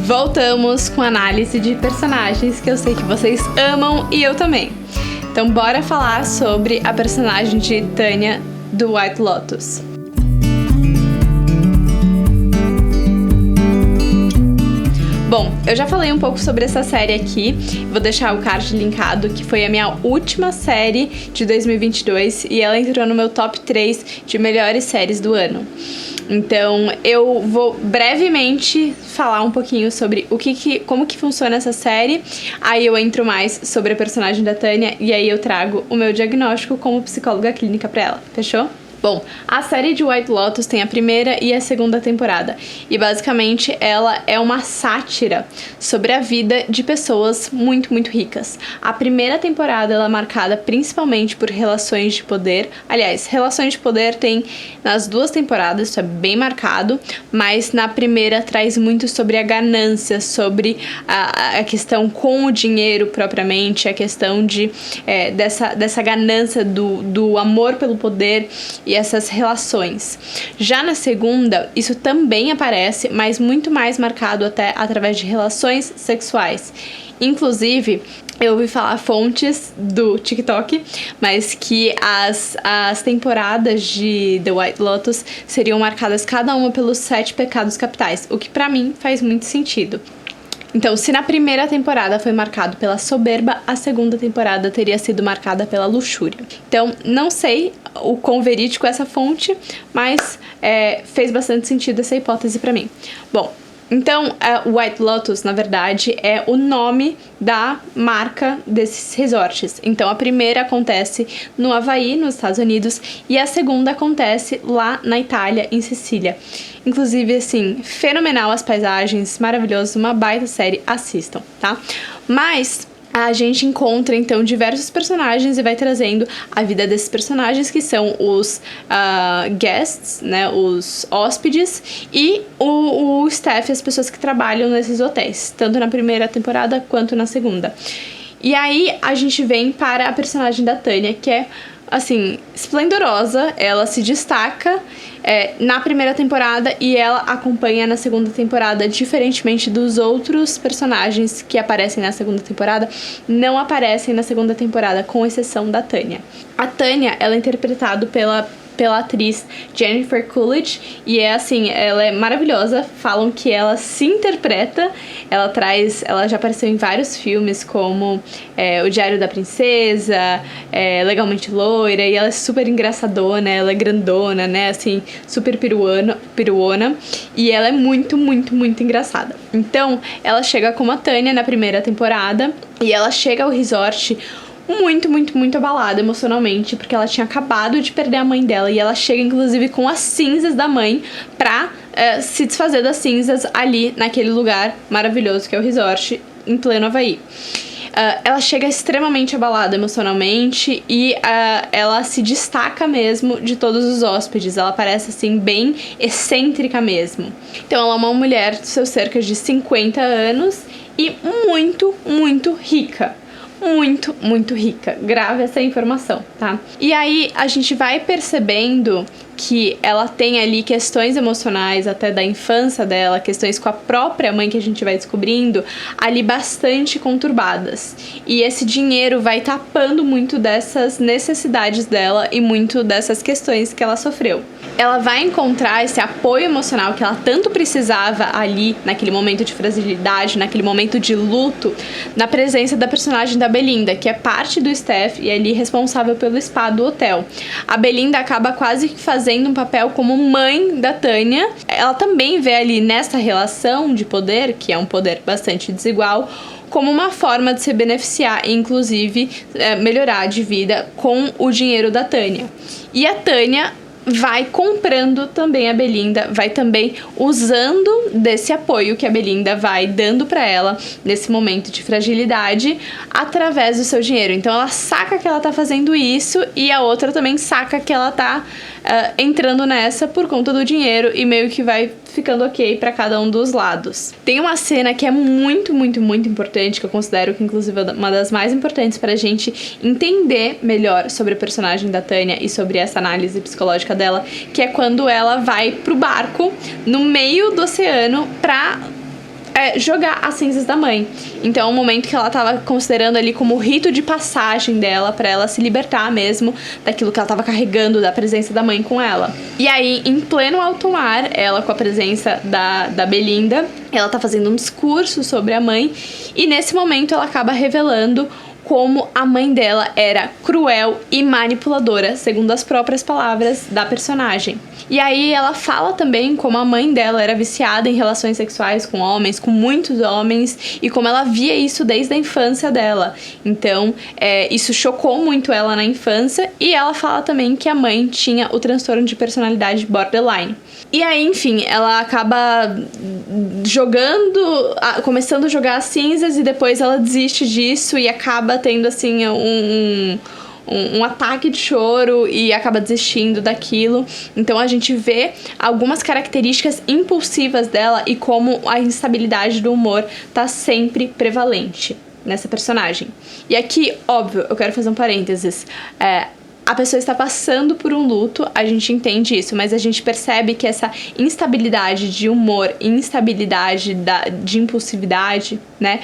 Voltamos com análise de personagens que eu sei que vocês amam e eu também. Então bora falar sobre a personagem de Tanya do White Lotus. Bom, eu já falei um pouco sobre essa série aqui, vou deixar o card linkado, que foi a minha última série de 2022 e ela entrou no meu top 3 de melhores séries do ano. Então, eu vou brevemente falar um pouquinho sobre como que funciona essa série, aí eu entro mais sobre a personagem da Tanya e aí eu trago o meu diagnóstico como psicóloga clínica pra ela, fechou? Bom, a série de White Lotus tem a primeira e a segunda temporada e basicamente ela é uma sátira sobre a vida de pessoas muito, muito ricas. A primeira temporada ela é marcada principalmente por relações de poder. Aliás, relações de poder tem nas duas temporadas, isso é bem marcado, mas na primeira traz muito sobre a ganância, sobre a questão com o dinheiro propriamente, a questão dessa ganância do amor pelo poder e essas relações. Já na segunda, isso também aparece, mas muito mais marcado até através de relações sexuais. Inclusive, eu ouvi falar fontes do TikTok, mas que as temporadas de The White Lotus seriam marcadas cada uma pelos 7 pecados capitais, o que pra mim faz muito sentido. Então, se na primeira temporada foi marcado pela soberba, a segunda temporada teria sido marcada pela luxúria. Então, não sei o quão verídico é essa fonte, mas fez bastante sentido essa hipótese pra mim. Bom, então, White Lotus, na verdade, é o nome da marca desses resorts. Então, a primeira acontece no Havaí, nos Estados Unidos, e a segunda acontece lá na Itália, em Sicília. Inclusive, assim, fenomenal as paisagens, maravilhoso, uma baita série, assistam, tá? Mas a gente encontra, então, diversos personagens e vai trazendo a vida desses personagens, que são os guests, né, os hóspedes, e o staff, as pessoas que trabalham nesses hotéis, tanto na primeira temporada quanto na segunda. E aí, a gente vem para a personagem da Tanya, que é, assim, esplendorosa, ela se destaca na primeira temporada e ela acompanha na segunda temporada, diferentemente dos outros personagens que aparecem na segunda temporada, não aparecem na segunda temporada, com exceção da Tanya. A Tanya, ela é interpretada pela atriz Jennifer Coolidge, e assim, ela é maravilhosa, falam que ela se interpreta, ela já apareceu em vários filmes, como O Diário da Princesa, Legalmente Loira, e ela é super engraçadona, ela é grandona, né, assim, super piruona, e ela é muito, muito, muito engraçada. Então, ela chega como a Tanya na primeira temporada, e ela chega ao resort muito, muito, muito abalada emocionalmente, porque ela tinha acabado de perder a mãe dela, e ela chega, inclusive, com as cinzas da mãe pra se desfazer das cinzas ali naquele lugar maravilhoso que é o resort, em pleno Havaí. Ela chega extremamente abalada emocionalmente e ela se destaca mesmo de todos os hóspedes. Ela parece, assim, bem excêntrica mesmo. Então, ela é uma mulher de seus cerca de 50 anos e muito, muito rica. Muito, muito rica. Grave essa informação, tá? E aí, a gente vai percebendo que ela tem ali questões emocionais até da infância dela, questões com a própria mãe que a gente vai descobrindo, ali bastante conturbadas. E esse dinheiro vai tapando muito dessas necessidades dela e muito dessas questões que ela sofreu. Ela vai encontrar esse apoio emocional que ela tanto precisava ali, naquele momento de fragilidade, naquele momento de luto, na presença da personagem da Belinda, que é parte do staff e é ali responsável pelo spa do hotel. A Belinda acaba quase fazendo um papel como mãe da Tanya. Ela também vê ali nessa relação de poder, que é um poder bastante desigual, como uma forma de se beneficiar e, inclusive, melhorar de vida com o dinheiro da Tanya. E a Tanya vai comprando também a Belinda, vai também usando desse apoio que a Belinda vai dando pra ela nesse momento de fragilidade através do seu dinheiro. Então ela saca que ela tá fazendo isso e a outra também saca que ela tá entrando nessa por conta do dinheiro e meio que vai ficando ok pra cada um dos lados. Tem uma cena que é muito, muito, muito importante, que eu considero que inclusive é uma das mais importantes pra gente entender melhor sobre a personagem da Tanya e sobre essa análise psicológica dela, que é quando ela vai pro barco no meio do oceano pra jogar as cinzas da mãe. Então é um momento que ela tava considerando ali como o rito de passagem dela, pra ela se libertar mesmo daquilo que ela tava carregando, da presença da mãe com ela. E aí, em pleno alto mar, ela com a presença da Belinda, ela tá fazendo um discurso sobre a mãe, e nesse momento ela acaba revelando como a mãe dela era cruel e manipuladora, segundo as próprias palavras da personagem. E aí ela fala também como a mãe dela era viciada em relações sexuais com homens, com muitos homens, e como ela via isso desde a infância dela. Então, isso chocou muito ela na infância, e ela fala também que a mãe tinha o transtorno de personalidade borderline. E aí, enfim, ela acaba começando a jogar as cinzas, e depois ela desiste disso e acaba tendo, assim, um ataque de choro e acaba desistindo daquilo. Então a gente vê algumas características impulsivas dela e como a instabilidade do humor tá sempre prevalente nessa personagem. E aqui, óbvio, eu quero fazer um parênteses. A pessoa está passando por um luto, a gente entende isso, mas a gente percebe que essa instabilidade de humor, instabilidade de impulsividade, né,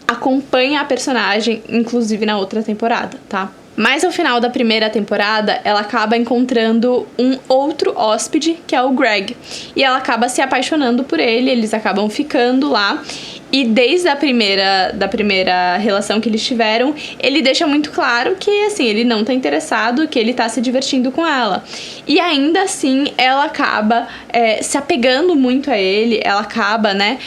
acompanha a personagem, inclusive na outra temporada, tá? Mas ao final da primeira temporada, ela acaba encontrando um outro hóspede, que é o Greg. E ela acaba se apaixonando por ele, eles acabam ficando lá. E desde a primeira relação que eles tiveram, ele deixa muito claro que, assim, ele não tá interessado, que ele tá se divertindo com ela. E ainda assim, ela acaba se apegando muito a ele, ela acaba, né,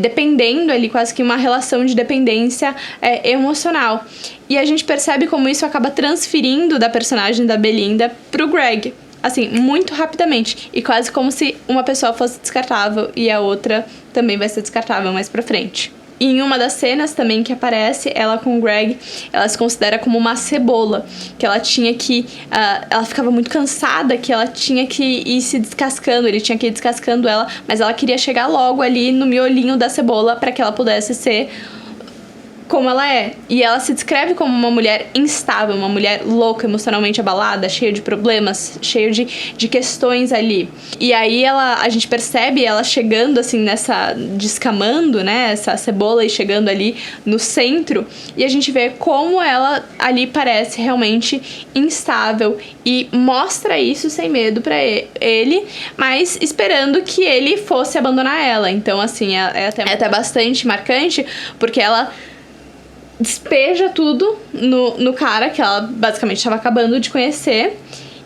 dependendo ali, quase que uma relação de dependência emocional. E a gente percebe como isso acaba transferindo da personagem da Belinda pro Greg. Assim, muito rapidamente. E quase como se uma pessoa fosse descartável e a outra também vai ser descartável mais pra frente. E em uma das cenas também que aparece, ela com o Greg, ela se considera como uma cebola. Que ela tinha que... ela ficava muito cansada, que ela tinha que ir se descascando, ele tinha que ir descascando ela, mas ela queria chegar logo ali no miolinho da cebola pra que ela pudesse ser como ela é. E ela se descreve como uma mulher instável, uma mulher louca, emocionalmente abalada, cheia de problemas, cheia de questões ali. E aí a gente percebe ela chegando assim descamando, né, essa cebola e chegando ali no centro, e a gente vê como ela ali parece realmente instável e mostra isso sem medo pra ele, mas esperando que ele fosse abandonar ela. Então, assim, é até bastante marcante, porque ela despeja tudo no cara que ela basicamente estava acabando de conhecer.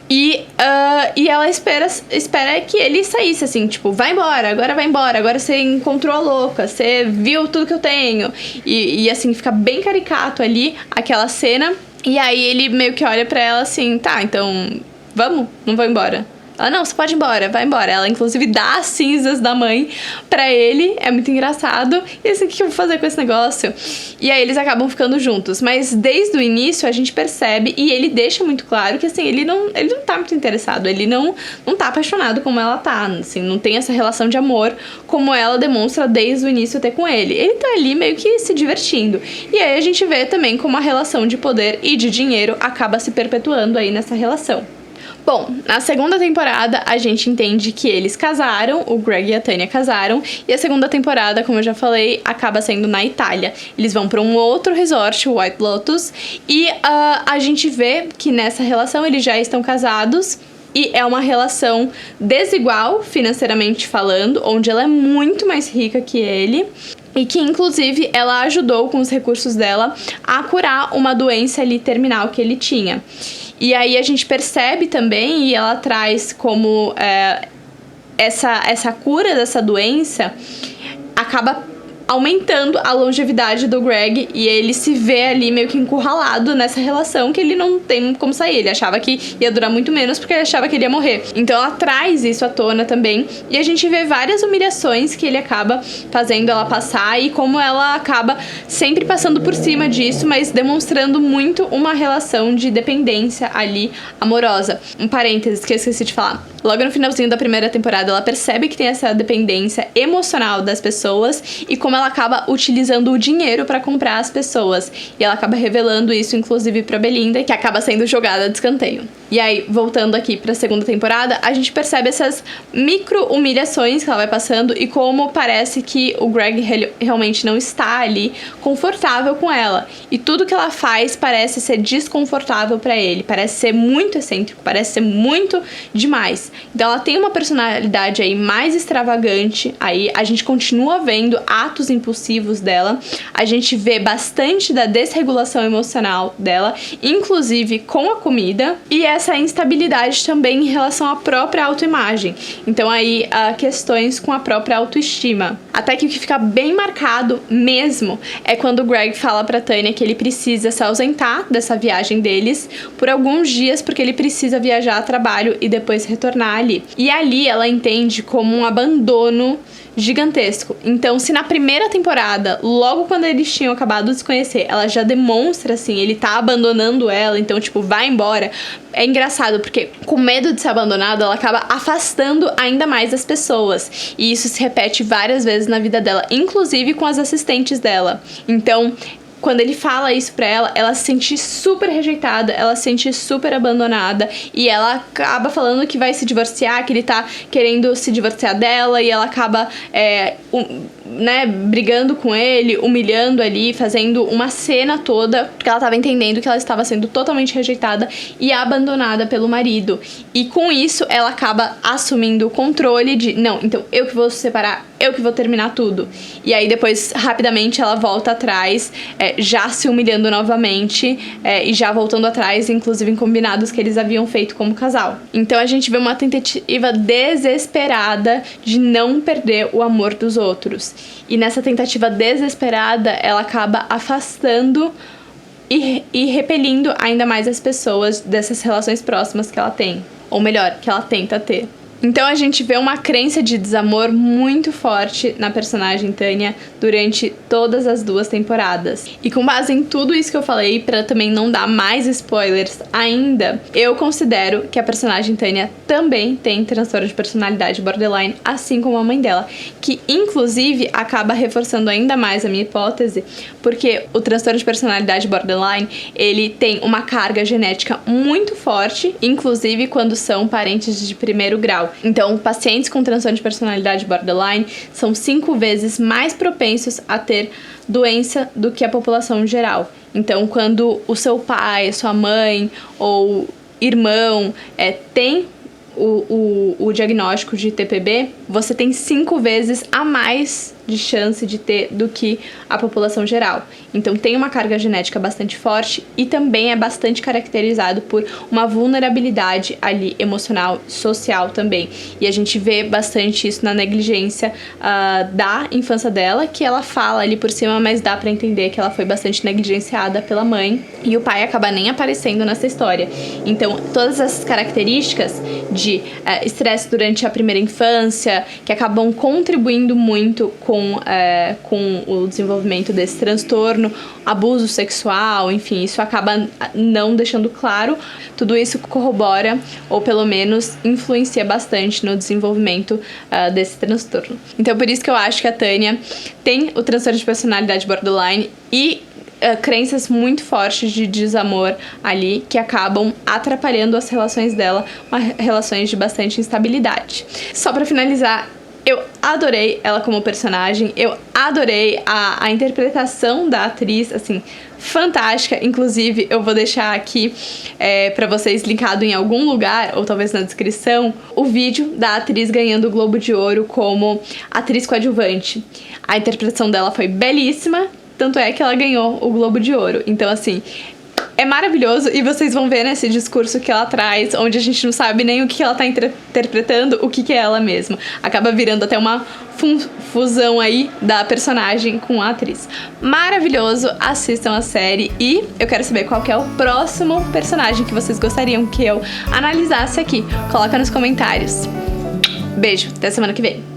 E ela espera que ele saísse, assim, tipo, vai embora, agora você encontrou a louca, você viu tudo que eu tenho. E assim, fica bem caricato ali aquela cena. E aí ele meio que olha pra ela assim, tá, então vamos? Não vou embora. Ela, não, você pode ir embora, vai embora. Ela, inclusive, dá as cinzas da mãe pra ele. É muito engraçado. E assim, o que eu vou fazer com esse negócio? E aí eles acabam ficando juntos. Mas desde o início a gente percebe, e ele deixa muito claro que, assim, ele não tá muito interessado. Ele não tá apaixonado como ela tá. Assim, não tem essa relação de amor como ela demonstra desde o início até com ele. Ele tá ali meio que se divertindo. E aí a gente vê também como a relação de poder e de dinheiro acaba se perpetuando aí nessa relação. Bom, na segunda temporada a gente entende que eles casaram, o Greg e a Tânia casaram, e a segunda temporada, como eu já falei, acaba sendo na Itália. Eles vão para um outro resort, o White Lotus, e a gente vê que nessa relação eles já estão casados, e é uma relação desigual, financeiramente falando, onde ela é muito mais rica que ele, e que, inclusive, ela ajudou com os recursos dela a curar uma doença ali terminal que ele tinha. E aí a gente percebe também, e ela traz como essa cura dessa doença acaba aumentando a longevidade do Greg, e ele se vê ali meio que encurralado nessa relação que ele não tem como sair. Ele achava que ia durar muito menos porque ele achava que ele ia morrer. Então ela traz isso à tona também, e a gente vê várias humilhações que ele acaba fazendo ela passar, e como ela acaba sempre passando por cima disso, mas demonstrando muito uma relação de dependência ali amorosa. Um parênteses que eu esqueci de falar. Logo no finalzinho da primeira temporada, ela percebe que tem essa dependência emocional das pessoas e como ela acaba utilizando o dinheiro pra comprar as pessoas. E ela acaba revelando isso, inclusive, pra Belinda, que acaba sendo jogada de escanteio. E aí, voltando aqui pra segunda temporada, a gente percebe essas micro humilhações que ela vai passando e como parece que o Greg realmente não está ali confortável com ela. E tudo que ela faz parece ser desconfortável pra ele, parece ser muito excêntrico, parece ser muito demais. Então ela tem uma personalidade aí mais extravagante, aí a gente continua vendo atos impulsivos dela, a gente vê bastante da desregulação emocional dela, inclusive com a comida, e essa instabilidade também em relação à própria autoimagem. Então aí questões com a própria autoestima. Até que o que fica bem marcado mesmo é quando o Greg fala pra Tânia que ele precisa se ausentar dessa viagem deles por alguns dias, porque ele precisa viajar a trabalho e depois retornar ali. E ali ela entende como um abandono gigantesco. Então, se na primeira temporada, logo quando eles tinham acabado de se conhecer, ela já demonstra, assim, ele tá abandonando ela, então, tipo, vai embora. É engraçado, porque com medo de ser abandonada, ela acaba afastando ainda mais as pessoas. E isso se repete várias vezes na vida dela, inclusive com as assistentes dela. Então, quando ele fala isso pra ela, ela se sente super rejeitada, ela se sente super abandonada e ela acaba falando que vai se divorciar, que ele tá querendo se divorciar dela e ela acaba, brigando com ele, humilhando ali, fazendo uma cena toda, porque ela tava entendendo que ela estava sendo totalmente rejeitada e abandonada pelo marido. E com isso, ela acaba assumindo o controle de, não, então eu que vou separar, eu que vou terminar tudo. E aí depois, rapidamente, ela volta atrás, já se humilhando novamente e já voltando atrás, inclusive em combinados que eles haviam feito como casal. Então a gente vê uma tentativa desesperada de não perder o amor dos outros. E nessa tentativa desesperada, ela acaba afastando e repelindo ainda mais as pessoas dessas relações próximas que ela tem. Ou melhor, que ela tenta ter. Então a gente vê uma crença de desamor muito forte na personagem Tânia durante todas as 2 temporadas. E com base em tudo isso que eu falei, pra também não dar mais spoilers ainda, eu considero que a personagem Tânia também tem transtorno de personalidade borderline, assim como a mãe dela, que inclusive acaba reforçando ainda mais a minha hipótese, porque o transtorno de personalidade borderline, ele tem uma carga genética muito forte, inclusive quando são parentes de primeiro grau. Então, pacientes com transtorno de personalidade borderline são 5 vezes mais propensos a ter doença do que a população geral. Então, quando o seu pai, sua mãe ou irmão tem o diagnóstico de TPB, você tem 5 vezes a mais de chance de ter do que a população geral. Então tem uma carga genética bastante forte e também é bastante caracterizado por uma vulnerabilidade ali emocional, social também. E a gente vê bastante isso na negligência da infância dela, que ela fala ali por cima, mas dá pra entender que ela foi bastante negligenciada pela mãe e o pai acaba nem aparecendo nessa história. Então todas essas características de estresse durante a primeira infância, que acabam contribuindo muito com o desenvolvimento desse transtorno, abuso sexual, enfim, isso acaba não deixando claro. Tudo isso corrobora, ou pelo menos influencia bastante no desenvolvimento desse transtorno. Então, por isso que eu acho que a Tânia tem o transtorno de personalidade borderline e crenças muito fortes de desamor ali, que acabam atrapalhando as relações dela, relações de bastante instabilidade. Só pra finalizar, eu adorei ela como personagem, eu adorei a interpretação da atriz, assim, fantástica. Inclusive, eu vou deixar aqui pra vocês linkado em algum lugar, ou talvez na descrição, o vídeo da atriz ganhando o Globo de Ouro como atriz coadjuvante. A interpretação dela foi belíssima, tanto é que ela ganhou o Globo de Ouro. Então, assim, é maravilhoso e vocês vão ver nesse discurso que ela traz, onde a gente não sabe nem o que ela tá interpretando, o que é ela mesma. Acaba virando até uma fusão aí da personagem com a atriz. Maravilhoso, assistam a série e eu quero saber qual que é o próximo personagem que vocês gostariam que eu analisasse aqui. Coloca nos comentários. Beijo, até semana que vem.